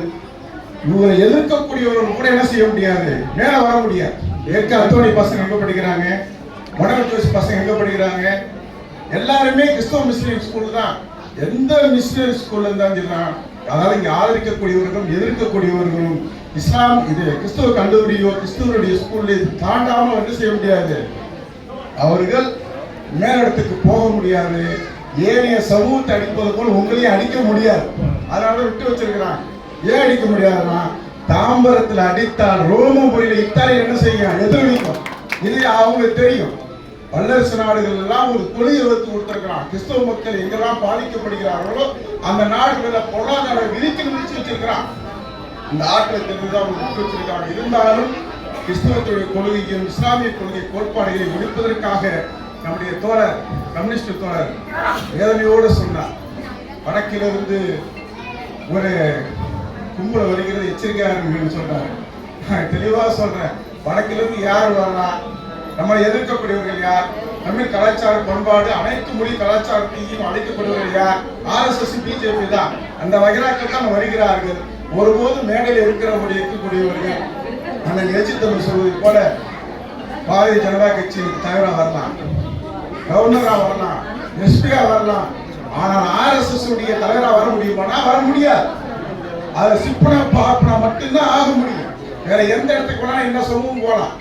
இவரை எதிர்க்கக்கூடியவர்கள் கூட என்ன செய்ய முடியாது, மேல வர முடியாது. ஏற்க அத்தோடி பசங்க எங்க படிக்கிறாங்க, மொடல் பசங்க எங்க படிக்கிறாங்க, எல்லாருமே கிறிஸ்தவ மிஷினரி ஸ்கூல் தான். எந்த மிஷினரி ஸ்கூல்ல இருந்தாலும், அதாவது இங்க ஆதரிக்கக்கூடியவர்களும் எதிர்க்கக்கூடியவர்களும் இஸ்லாம் இது கிறிஸ்துவ கல்லூரியோ கிறிஸ்துவனுடைய ஸ்கூல்ல தாண்டாமல் என்ன செய்ய முடியாது, அவர்கள் மேலிடத்துக்கு போக முடியாது. ஏனைய சமூகத்தை அடிப்பது போல் உங்களையும் அடிக்க முடியாது. அதனால விட்டு வச்சிருக்கிறான். ஏன் அடிக்க முடியாதுன்னா, தாம்பரத்தில் அடித்தால் ரோமபுரியில இத்தாலி என்ன செய்யும், எதிரொலிக்கும். இது அவங்களுக்கு தெரியும். வல்லரசு நாடுகள் எல்லாம் ஒரு கொள்கையை வகுத்து கொடுத்திருக்கிறான். கிறிஸ்தவ மக்கள் எங்கெல்லாம் பாதிக்கப்படுகிறார்களோ அந்த நாடுகளில் பொருளாதார விதிக்கு விதிச்சு வச்சிருக்கிறான். இந்த ஆற்றில் தெரிந்துதான் விட்டு வச்சிருக்காங்க. இருந்தாலும் கிறிஸ்தவத்துடைய கொள்கையும் இஸ்லாமிய கொள்கை கோட்பாடுகளை முடிப்பதற்காக நம்முடைய தோழர், கம்யூனிஸ்ட் தோழர் வேதனையோடு சொன்னார். வடக்கிலிருந்து ஒரு கும்பல் வருகிறது, எச்சரிக்கையாக சொல்றாரு. தெளிவாக சொல்றேன், வடக்கிலிருந்து யார் வரலாம், நம்மளை எதிர்க்கக்கூடியவர்கள் யார், தமிழ் கலாச்சார பண்பாடு அனைத்து மொழி கலாச்சாரத்தையும் அழைக்கப்படுவர்கள் யார், RSS பிஜேபி தான். அந்த வகைராக்கள் தான் வருகிறார்கள். ஒருபோதும் மேடையில் இருக்கிறபடி இருக்கக்கூடியவர்கள் அந்த எச்சித்தமிழ் சொல்வதை போல பாரதிய ஜனதா கட்சி தலைவராக வரலாம், கவர்னரா வரலாம், எஸ்பியா வரலாம். ஆனால் RSS உடைய தலைவராக வர முடியுமானா வர முடியாது. அதை சிப்பனா பார்ப்பனா மட்டும்தான் ஆக முடியும். வேற எந்த இடத்துக்கு போனா என்ன சொல்லவும் போகலாம்.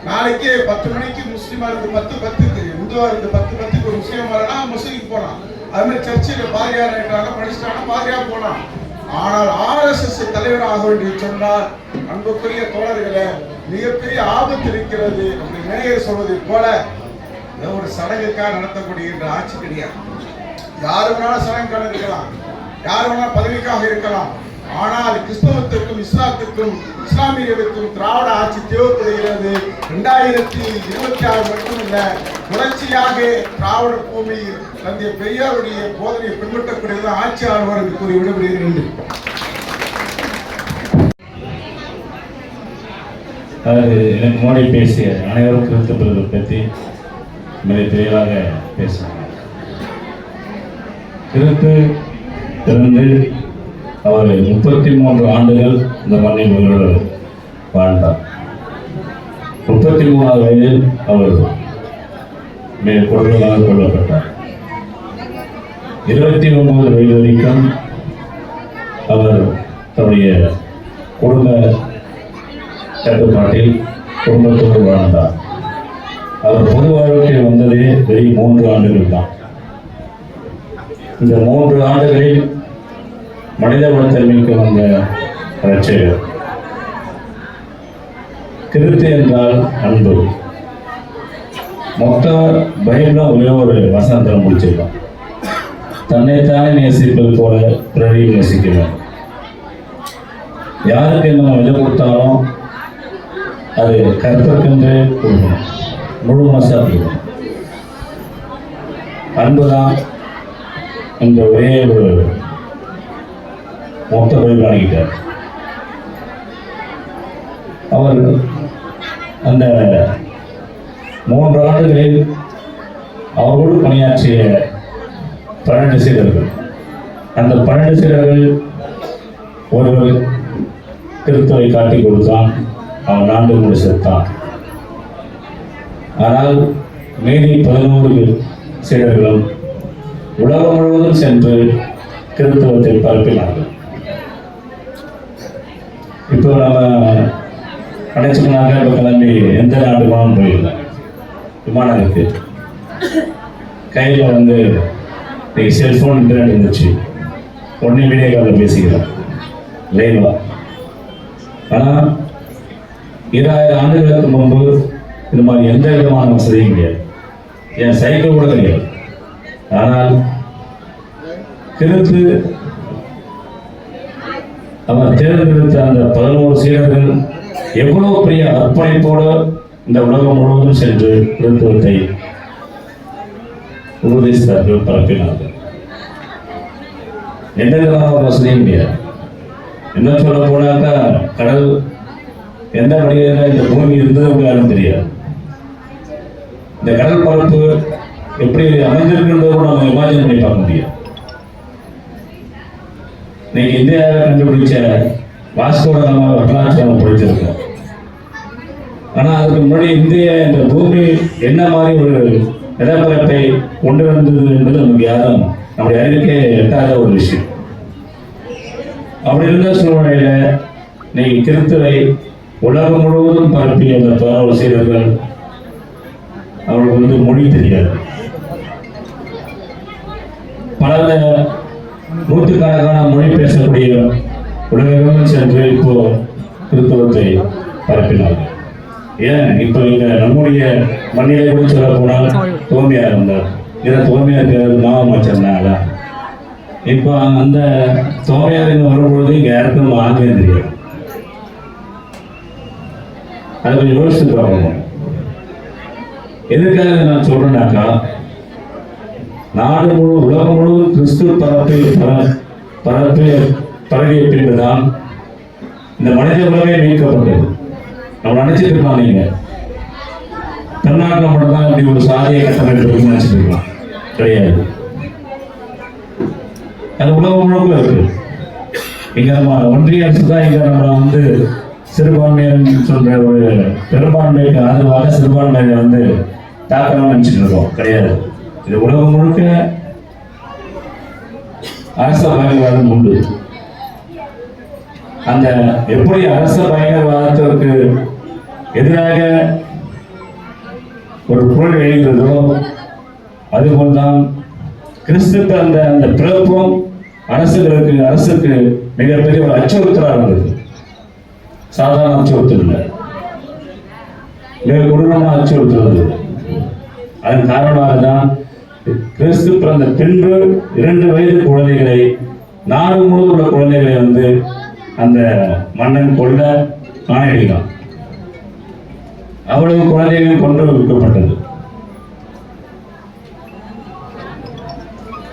நாளைக்கு 10 மணிக்கு முஸ்லீமா இருந்து 10:10க்கு, இந்துவா இருந்து 10:10க்கு ஒரு முஸ்லீம் வரலாம், முஸ்லீமுக்கு போகலாம். அது மாதிரி சர்ச்சில் பாதிரியார் ஆயிட்டாங்க, படிச்சுட்டாங்க, பாதிரியார் போகலாம். ஆனால் RSS தலைவர் ஆக வேண்டிய சொன்னால் அன்புக்குரிய தோழர்களே, மிகப்பெரிய ஆபத்து இருக்கிறது. மேயர் சொல்வதை போல ஒரு சடங்குக்காக நடத்தப்படுகின்ற ஆட்சி கிடையாது. யாரு வேணாலும் சடங்குக்காக இருக்கலாம், யாரு வேணாலும் பதவிக்காக இருக்கலாம். ஆனால் கிறிஸ்தவத்திற்கும் இஸ்லாத்திற்கும் இஸ்லாமியர்களுக்கும் திராவிட ஆட்சி தேவைப்படுகிறது. 2026 மட்டுமல்ல, தொடர்ச்சியாக திராவிட பூமியில் தந்தை பெரியாருடைய போதனையை பின்பற்றக்கூடியது ஆட்சியாளர் என்று கூறி விடப்படுகிறது. அதாவது எனக்கு முன்னாடி பேசிய அனைவரும் கிறிஸ்தவர்களை பற்றி மிக தெளிவாக பேசினாங்க. கிறிஸ்து பிறந்து அவர் 33 ஆண்டுகள் இந்த மண்ணில் உயிரோடு வாழ்ந்தார். 33வது வயதில் அவர் மிக கொடுமையாக கொல்லப்பட்டார். 29 வயது வரைக்கும் அவர் தன்னுடைய குடும்ப கட்டுப்பாட்டில் குடும்பத்தோடு வாழ்ந்தார். அவர் பொது வாழ்க்கை வந்ததே வெறும் 3 ஆண்டுகள் தான். இந்த 3 ஆண்டுகளில் மனித குலத்தன்மைக்கு வந்த ரட்சகர். கிறிஸ்து என்றால் அன்பு. மொத்த பைபிளும் ஒரே ஒரு வசனத்தை முடிச்சிருக்கோம். தன்னைத்தானே நேசிப்பது போல பிறரையும் நேசிக்கிறார். யாருக்கு நம்ம விலை கொடுத்தாலும் அது கருத்திற்கென்றே கொடுக்கணும், முழு மனசா கொடுக்கணும். அன்புதான் என்ற ஒரே ஒரு மொத்த பதில் அணுகிட்டார். அவர் அந்த 3 ஆண்டுகளில் அவரோடு பணியாற்றிய 12 சீடர்கள், அந்த 12 சீடர்கள் ஒருவர் கிறிஸ்துவை காட்டிக் கொடுத்தான், அவன் 4 முறை செத்தான். ஆனால் மீதி 11 சீடர்களும் உலகம் முழுவதும் சென்று கிறிஸ்தவத்தை பரப்பினார்கள். இப்போ நம்ம நினைச்சோம்னாக்க இப்போ கிளம்பி எந்த நாட்டு போனாலும் போயிடலாம். விமானம் இருக்கு, கையில் இன்னைக்கு செல்ஃபோன் இன்டர்நெட் இருந்துச்சு, உடனே வீடியோ காலில் பேசிக்கலாம் லைவா. ஆனால் 2000 ஆண்டுகளுக்கு முன்பு இது மாதிரி எந்த விதமான வசதியும் கிடையாது, என் சைக்கிள் கூட கிடையாது. ஆனால் கிறிஸ்து அவர் தேர்ந்தெடுத்த அந்த 11 சீடர்கள் எவ்வளவு பெரிய அர்ப்பணிப்போடு இந்த உலகம் முழுவதும் சென்று கிறிஸ்துவத்தை உபதேசித்தார்கள், பரப்பினார்கள். எந்த விதமான வசதியும் கிடையாது. என்ன சொல்ல போனாக்கா கடல் எந்த வழியில இந்த பூமி இருந்தது யாரும் தெரியாது. இந்த கடல் பரப்பு எப்படி அமைந்திருக்கின்றதோ நம்ம இமேஜின் பண்ணி பார்க்க முடியாது. இன்னைக்கு இந்தியாவில் கண்டுபிடிச்ச வாஸ்கோ ட காமா வரலாற்றை நம்ம படிச்சிருக்கோம். ஆனால் அதுக்கு முன்னாடி இந்தியா இந்த பூமி என்ன மாதிரி ஒரு நிலப்பரப்பை கொண்டு வந்தது என்பது நமக்கு யாரும் நம்முடைய அறிவிக்கே எட்டாத ஒரு விஷயம். அப்படி இருந்த சூழ்நிலையில இன்னைக்கு கிறிஸ்துவை உலகம் முழுவதும் பரப்பிய அந்த 11 சீடர்கள், அவர்களுக்கு மொழி தெரியாது. பல நூற்றுக்கணக்கான மொழி பேசக்கூடிய உலகம் சென்று இப்போ கிறிஸ்தவத்தை பரப்பினார்கள். ஏன் இப்போ இங்க நம்முடைய மண்ணிலே கூட சொல்ல போனால் தோமையார் இருந்தார். இதை தோமையார் மாவட்டம்னால இப்போ அந்த தோமையார் இங்கே வரும்பொழுது இங்கே யாருக்கும் ஆங்கிலம் தெரியாது. அதை கொஞ்சம் யோசித்து பார்க்கணும். எதுக்காக நான் சொல்றேன்னாக்கா, நாடு முழு உலகம் முழுவதும் கிறிஸ்துவ பரவிய பின்புதான் இந்த மனித உலகமே மீட்கப்பட்டது. நம்ம நினைச்சிட்டு இருக்கலாம், நீங்க தமிழ்நாட்டில் மட்டும்தான் இப்படி ஒரு சாதிய கட்டமைப்பு நினைச்சிட்டு இருக்கலாம், கிடையாது. அது உலகம் முழுக்க இருக்கு. இங்க நம்ம ஒன்றிய அரசு தான் இங்க நம்ம சிறுபான்மையர் சொல்ற ஒரு பெரும்பான்மைக்கு ஆதரவாக சிறுபான்மையை தாக்கணும்னு நினைச்சிட்டு இருக்கோம், கிடையாது. இது உலகம் முழுக்க அரச பயங்கரவாதம் உண்டு. அந்த எப்படி அரச பயங்கரவாதத்திற்கு எதிராக ஒரு பொருள் எழுகிறதோ அதுபோல்தான் கிறிஸ்துவ அந்த பிறப்பும் அரசுக்கு மிகப்பெரிய ஒரு அச்சுறுத்தலாக இருந்தது. சாதாரண அச்சுறுத்தல் இல்லை, மிக கொடூரமான அச்சுறுத்தல் இருந்தது. அதன் காரணமாக தான் கிறிஸ்து பிறந்த பின்பு 2 வயது குழந்தைகளை, நாடு முழுவதும் உள்ள குழந்தைகளை அந்த மன்னன் கொள்ள ஆணையிட்டான். அவ்வளவு குழந்தைகள் கொண்டு வைக்கப்பட்டது.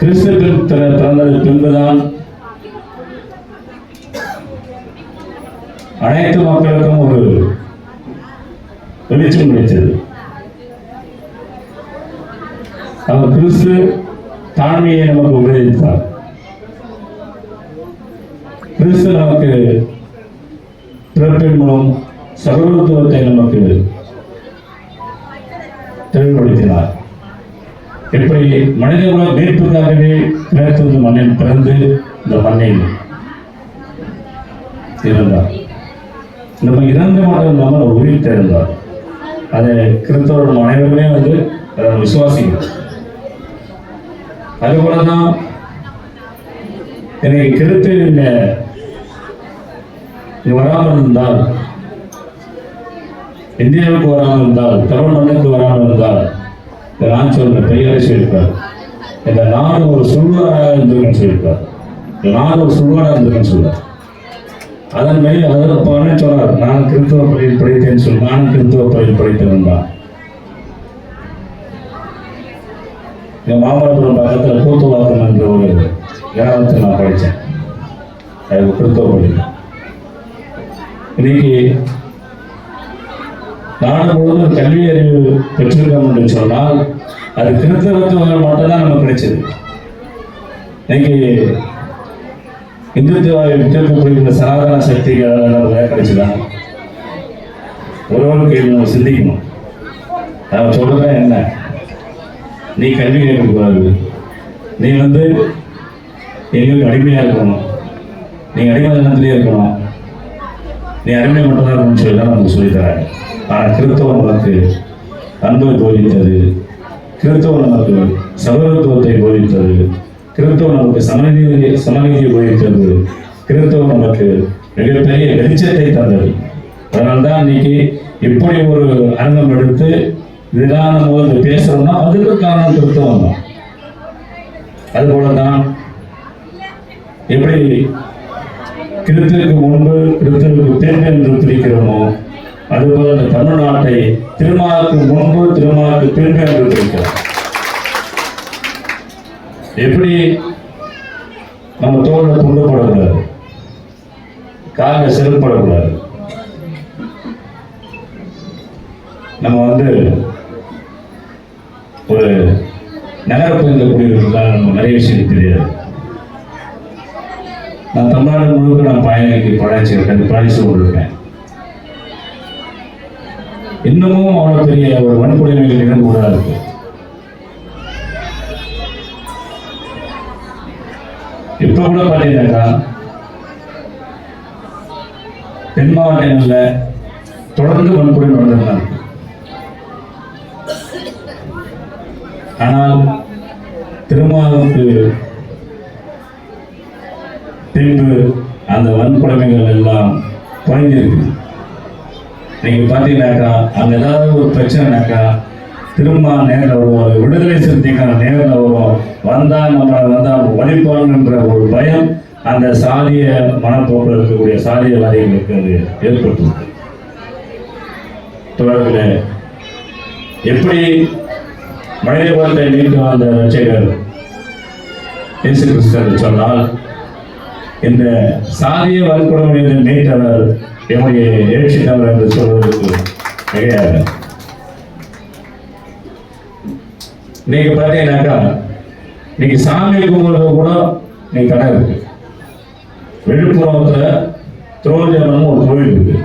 கிறிஸ்து பிறந்தது பின்புதான் அனைத்து மக்களுக்கும் ஒரு வெளிச்சம் கிடைத்தது. அவர் கிறிஸ்து தாழ்மையை நமக்கு உபதேசித்தார். கிறிஸ்து நமக்கு பிறப்பின் மூலம் சகோதரத்துவத்தை நமக்கு தெளிவுபடுத்தினார். எப்படி மனிதகுல மீட்புக்காகவே கிறிஸ்து மண்ணில் பிறந்து இந்த மண்ணில் இருந்தார். நம்ம இறந்த மட்டும் இல்லாமல் உயிர் தெரிந்தார். அதை கிறிஸ்தவரோட அனைவருமே அதை விசுவாசிக்கிறோம். அதுபோலதான் எனக்கு கிறிஸ்து வராமல் இருந்தால், இந்தியாவுக்கு வராமல் இருந்தால், தமிழ் மண்ணுக்கு வராமல் இருந்தால் நான் சொல்ற பெயரை சொல்லியிருப்பார். இந்த நாடு ஒரு சுடுகாடாக இருந்திருக்குன்னு சொல்லியிருக்கார். இந்த நாடு ஒரு சுடுகாடாக இருந்திருக்குன்னு சொல்றார். அதன் மேலே அதற்கு சொன்னார், நான் கிறிஸ்தவ பள்ளியில் படித்தேன்னு சொல்லி, நானும் கிறிஸ்தவ பள்ளியில் படித்தேன் தான். இந்த மாமல்லபுரம் பக்கத்தில் கூத்துவாக்கம் என்ற ஒரு கிராமத்தில் நான் படித்தேன். அது கிறிஸ்தவ பள்ளி. இன்னைக்கு நாடு முழுவதும் கல்வி அறிவு பெற்றிருக்கோம் என்று சொன்னால் அது கிறிஸ்தவத்துவங்கள் மட்டும்தான் நமக்கு கிடைச்சது. இன்னைக்கு இந்துத்துவாவை விட்டிருக்கக்கூடிய சனாதன சக்திகள் கிடைச்சதான். ஒருவருக்கு நம்ம சிந்திக்கணும். நான் சொல்றேன் என்ன, நீ கல்வி கேட்கக்கூடாது, நீ எங்களுக்கு அடிமையா இருக்கணும், நீங்க அடிமை தினத்திலே இருக்கணும், நீ அடிமை மட்டும்தான் இருக்கணும்னு சொல்லி தான் நமக்கு சொல்லித்தராங்க. ஆனால் கிறிஸ்தவம் நமக்கு அன்பை போதித்தது, கிறிஸ்தவம் நமக்கு சகோதரத்துவத்தை போதித்தது, கிறிஸ்தவம் நமக்கு சமநீதியை போதித்தது, கிறிஸ்தவம் நமக்கு மிகப்பெரிய வெளிச்சத்தை தந்தது. அதனால்தான் இன்னைக்கு இப்படி ஒரு அரங்கம் எடுத்து இதெல்லாம் நம்ம வந்து பேசுறோம்னா அதுக்கு காரணம் கிறிஸ்தவம் தான். அதுபோலதான் எப்படி கிறிஸ்துவுக்கு முன்பு கிறிஸ்துவுக்கு பின் என்று பிரிக்கிறோமோ அதுபோல இந்த தமிழ்நாட்டை திருமாவுக்கு முன்பு திருமாவுக்கு பின்பு என்று பிரிக்கிறோம். எப்படி நம்ம தோல்ல துண்டுபடக்கூடாது, காலில் செருப்படக்கூடாது. நம்ம ஒரு நகரப்பகுதியில் குடியிருக்கிறதால நம்ம நிறைய விஷயம் தெரியாது. நான் தமிழ்நாடு முழுக்க நான் பயணிச்சு கொண்டிருக்கேன். இன்னமும் அவ்வளோ பெரிய ஒரு வன்கொடுமைகள் நிகழ்ந்து கூட இருக்கு. இப்ப கூட பார்த்தீங்கன்னாக்கா தென் மாவட்டங்களில் தொடர்ந்து வன்கொடுமை நடந்திருந்தாங்க. ஆனால் திருமாவுக்கு பின்பு அந்த வன்கொடுமைகள் எல்லாம் குறைஞ்சிருக்கு. நீங்க பார்த்தீங்கன்னாக்கா அங்க ஏதாவது ஒரு பிரச்சனைனாக்கா திரும்ப நேரில் வருவாங்க, விடுதலை சிறுத்தைக்கான நேரில் வரும், வந்தா நம்மளை அவங்க வலிப்பாங்கன்ற ஒரு பயம் அந்த சாதிய மனப்போக்கில் இருக்கக்கூடிய சாதியவாதிகளுக்கு அது ஏற்பட்டுள்ளது. தொடர்பில் எப்படி மனித குலத்தை மீட்டு வந்த ரட்சகர் இயேசு கிறிஸ்து சொன்னால் இந்த சாதிய வன்கொடுமையை மீட்டவர் என்னுடைய எழுச்சித்தவர் என்று சொல்வதற்கு கிடையாது. நீங்க பார்த்தீங்கன்னாக்கா இன்னைக்கு சாமி கும்பிடுறது கூட நீங்க கடை இருக்கு. விழுப்புரத்துல துரோஜனம் ஒரு கோயில் இருக்கு.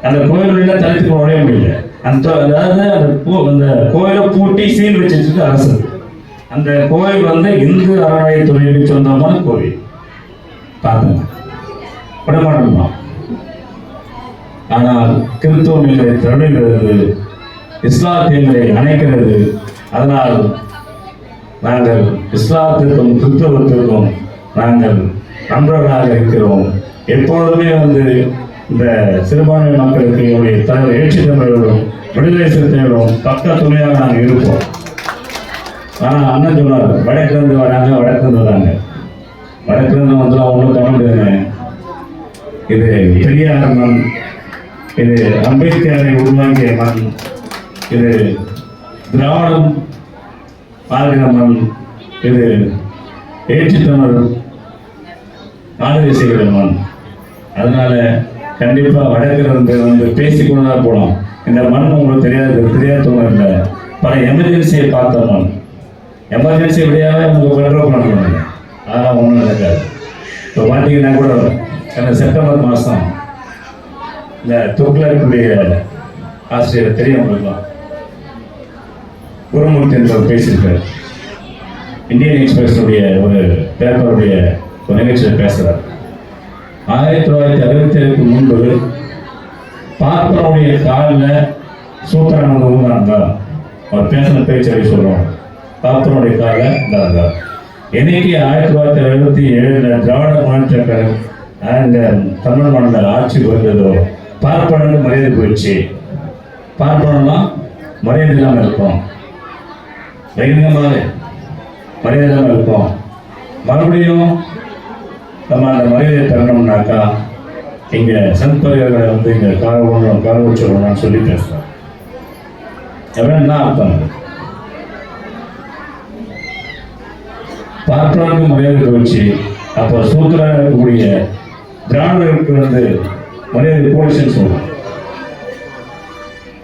அந்த கோயில தனித்து நுழைய முடியல. அதாவது அந்த கோயிலை பூட்டி சீல் வச்சிருக்கு அரசு. அந்த கோயில் இந்து அறநிலையத்துறைக்கு சொந்தமான கோயில். பாருங்க, விடமாட்டோம். ஆனால் கிறிஸ்தவங்களை தடுக்கிறது, இஸ்லாத்தியங்களை அணைக்கிறது. அதனால் நாங்கள் இஸ்லாத்திற்கும் கிறிஸ்தவத்திற்கும் நாங்கள் நண்பர்களாக இருக்கிறோம். எப்பொழுதுமே இந்த சிறுபான்மை மக்களுக்கு என்னுடைய தலைவர் எழுச்சி தமிழர்களும் விடுதலை சிறுத்தைகளும் பக்க துணையாக நாங்கள் இருப்போம். ஆனால் அண்ணன் சொன்னார், வடக்கிலிருந்து வராங்க, வடக்கிலிருந்து வராங்க. வடக்கிலிருந்து வந்துலாம் ஒன்றும் பண்ண முடியாதுங்க. இது பெரியார் மண், இது அம்பேத்கரை உருவாக்கிய மண், இது திராவிடம் ஆளுகிற மண், இது எழுச்சித்தமிழ் ஆளுகை செய்கிற மண். அதனால கண்டிப்பா வடக்கிலிருந்து பேசிக்கொண்டுதான் போகலாம். இந்த மண் உங்களுக்கு தெரியாதவங்க இல்லை. பல எமர்ஜென்சியை பார்த்த மண். எமர்ஜென்சி வழியாக உங்களுக்கு கண்ட்ரோல் பண்ணணும். அதெல்லாம் ஒன்றும் நடக்காது. இப்போ பார்த்தீங்கன்னா கூட அந்த செப்டம்பர் மாதம் இந்த துக்ளருடைய ஆசிரியர் தெரியும் உங்களுக்குலாம், குருமூர்த்தி என்பவர் பேசியிருக்கார். இந்தியன் எக்ஸ்பிரஸுடைய ஒரு பேப்பருடைய ஒரு நிகழ்ச்சியில் பேசுகிறார். 1967 முன்பு பார்ப்பனுடைய காலில் சூத்திரன் ஊந்தாங்க. அவர் பேசின பேச்சை சொல்லுவாங்க. பார்ப்பனுடைய காலில் இருந்தாங்க. என்னைக்கு 1977 திராவிட முன்னேற்ற கழகம் அந்த தமிழ் மாநில ஆட்சி வந்ததோ பார்ப்பனு மரியாதை போயிடுச்சு. பார்ப்பனெல்லாம் மரியாதை இல்லாமல் இருக்கும். வைகமாக மரியாதை தான் இருப்போம். மறுபடியும் நம்ம அந்த மரியாதையை தரணும்னாக்கா இங்கே சந்த்பரிகளை வந்து இங்கே கால் வச்சுடணும்னு சொல்லி பேசுகிறேன். எவ்வளோன்னா அர்த்தம் பார்ப்பனருக்கு மரியாதை வச்சு அப்போ சூத்திர இருக்கக்கூடிய திராவிடருக்கு வந்து மரியாதை போலீஸ்ன்னு சொல்லுவோம்.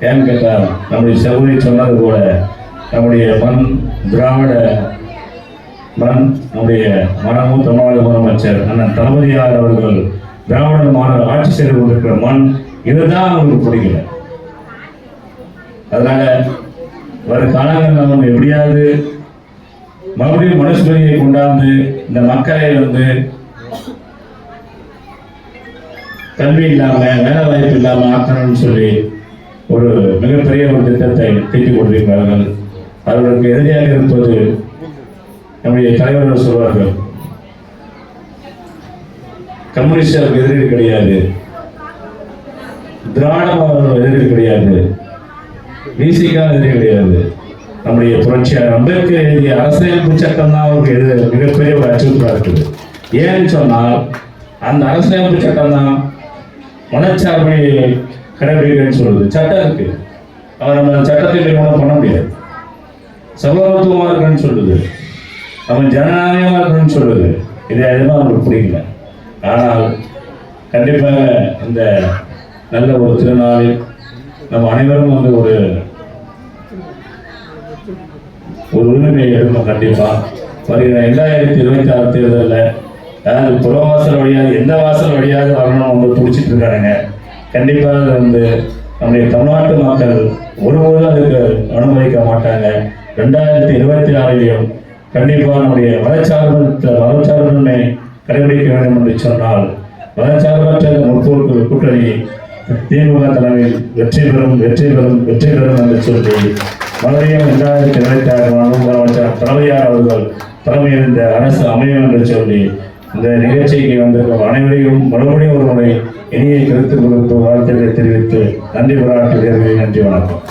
ஏன்னு கேட்டால் நம்முடைய சகோதரி சொன்னது போல நம்முடைய மண் திராவிட மண், நம்முடைய மனமும் தமிழ்நாடு முதலமைச்சர் அண்ணன் தளபதியார் அவர்கள் திராவிட மாநில ஆட்சி செய்து கொண்டிருக்கிற மண், இதுதான் அவங்களுக்கு பிடிக்கல. அதனால வரும் காலங்களில் அவங்க எப்படியாவது மறுபடியும் மனுஸ்மிருதியை கொண்டாந்து இந்த மக்களை வந்து கல்வி இல்லாம வேலை வாய்ப்பு இல்லாம ஆக்கணும்னு சொல்லி ஒரு மிகப்பெரிய ஒரு திட்டத்தை தீட்டிக் கொண்டிருக்கிறார்கள். அவர்களுக்கு எதிரியாக இருப்பது நம்முடைய தலைவர்கள் சொல்வார்கள், கம்யூனிஸ்டருக்கு எதிரி கிடையாது, திராவிட எதிரி கிடையாது, விசிகா எதிரி கிடையாது. நம்முடைய புரட்சியாளர் அம்பேத்கர் எழுதிய அரசியலமைப்பு சட்டம் தான் அவருக்கு மிகப்பெரிய ஒரு அச்சுறுத்தலாக இருக்குது. ஏன்னு சொன்னால் அந்த அரசியலமைப்பு சட்டம் தான் மனச்சார்பை கடைபிடிக்கணும்னு சொல்லுது. சட்டம் இருக்கு, அவர் நம்ம சட்டத்தை நிறுவனம் பண்ண முடியாது. சகோதரத்துவமா இருக்குன்னு சொல்லுது, அவன் ஜனநாயகமா இருக்கணும்னு சொல்லுது. இது எதுவும் அவங்களுக்கு பிடிக்கல. ஆனால் கண்டிப்பாக இந்த நல்ல ஒரு திருநாளில் நம்ம அனைவரும் வந்து ஒரு உரிமையை எடுக்கணும். கண்டிப்பாக வருகிற 2026 தேர்தலில் அதாவது புறவாசல் வழியாக எந்த வாசல் வழியாக வரணும் வந்து பிடிச்சிட்டு இருக்காங்க. கண்டிப்பாக வந்து நம்முடைய தமிழ்நாட்டு மக்கள் ஒருபோதும் அதுக்கு அனுமதிக்க மாட்டாங்க. 2026 கண்டிப்பாக நம்முடைய மதச்சார்பின்மை கடைபிடிக்க வேண்டும் என்று சொன்னால் மதச்சார்பற்ற முற்போக்கு கூட்டணி திமுக தலைமையில் வெற்றி பெறும் என்று சொல்லி மறுபடியும் 2026 முதலமைச்சர் தலைமையார் அவர்கள் தலைமையில் இந்த அரசு அமையும் என்று சொல்லி இந்த நிகழ்ச்சிக்கு வந்திருக்கும் அனைவரையும் மறுபடியும் ஒரு முறை இனிய கருத்து கொடுத்து வாழ்த்துக்களை தெரிவித்து நன்றி பாராட்டுகிறேன். நன்றி, வணக்கம்.